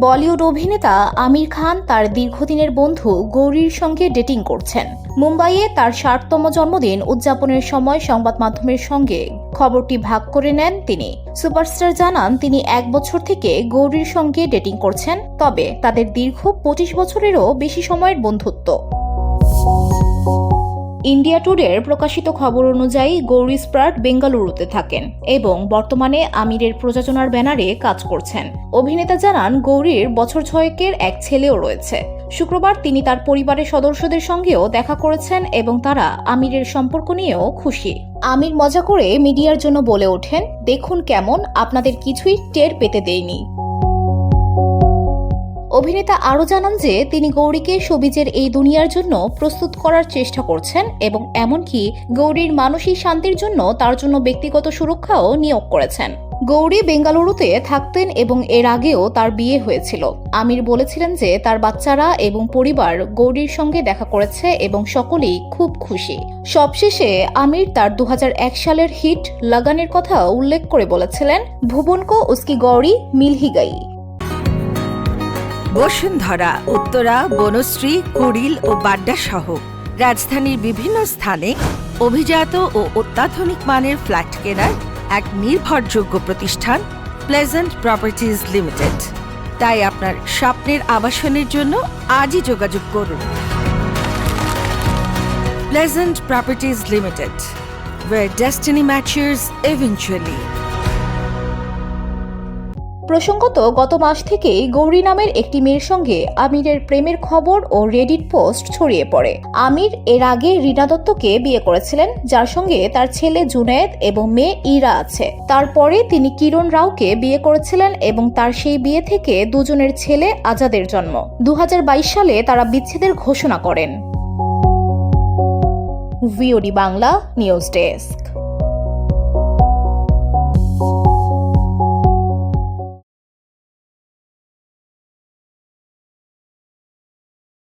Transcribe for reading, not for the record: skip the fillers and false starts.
বলিউড অভিনেতা আমির খান তার দীর্ঘদিনের বন্ধু গৌরীর সঙ্গে ডেটিং করছেন। মুম্বাইয়ে তার ৬০তম জন্মদিন উদযাপনের সময় সংবাদ মাধ্যমের সঙ্গে খবরটি ভাগ করে নেন তিনি। সুপারস্টার জানান তিনি ১ বছর থেকে গৌরীর সঙ্গে ডেটিং করছেন, তবে তাদের দীর্ঘ ২৫ বছরেরও বেশি সময়ের বন্ধুত্ব। ইন্ডিয়া টুডের প্রকাশিত খবর অনুযায়ী গৌরী স্প্রাট বেঙ্গালুরুতে থাকেন এবং বর্তমানে আমিরের প্রযোজনার ব্যানারে কাজ করছেন। অভিনেতা জানান গৌরীর বছর ৬-এর এক ছেলেও রয়েছে। শুক্রবার তিনি তার পরিবারের সদস্যদের সঙ্গেও দেখা করেছেন এবং তারা আমিরের সম্পর্ক নিয়েও খুশি। আমির মজা করে মিডিয়ার জন্য বলে ওঠেন, দেখুন কেমন, আপনাদের কিছুই টের পেতে দেয়নি। অভিনেতা আরও জানান যে তিনি গৌরীকে শোবিজের এই দুনিয়ার জন্য প্রস্তুত করার চেষ্টা করছেন এবং এমনকি গৌরীর মানসিক শান্তির জন্য তার জন্য ব্যক্তিগত সুরক্ষাও নিয়োগ করেছেন। গৌরী বেঙ্গালুরুতে থাকতেন এবং এর আগেও তার বিয়ে হয়েছিল। আমির বলেছিলেন যে তার বাচ্চারা এবং পরিবার গৌরীর সঙ্গে দেখা করেছে এবং সকলেই খুব খুশি। সবশেষে আমির তার ২০০১ সালের হিট লাগানের কথা উল্লেখ করে বলেছিলেন, ভুবন কো উসকি গৌরী মিল হি গই। বসুন্ধরা, উত্তরা, বনশ্রী, কুড়িল ও বাড্ডা সহ রাজধানীর বিভিন্ন স্থানে অভিজাত ও অত্যাধুনিক মানের ফ্ল্যাট কেনার এক নির্ভরযোগ্য প্রতিষ্ঠান প্লেজেন্ট প্রপার্টিজ লিমিটেড। তাই আপনার স্বপ্নের আবাসনের জন্য আজই যোগাযোগ করুন। Pleasant properties limited, where destiny matches eventually. প্রসঙ্গত, গত মাস থেকেই গৌরী নামের একটি মেয়ের সঙ্গে আমিরের প্রেমের খবর ও রেডিট পোস্ট ছড়িয়ে পড়ে। আমির এর আগে রীনা দত্তকে বিয়ে করেছিলেন, যার সঙ্গে তার ছেলে জুনায়েদ এবং মেয়ে ইরা আছে। তারপরে তিনি কিরণ রাওকে বিয়ে করেছিলেন এবং তার সেই বিয়ে থেকে দুজনের ছেলে আজাদের জন্ম। ২০২২ সালে তারা বিচ্ছেদের ঘোষণা করেন। VOD Bangla news desk.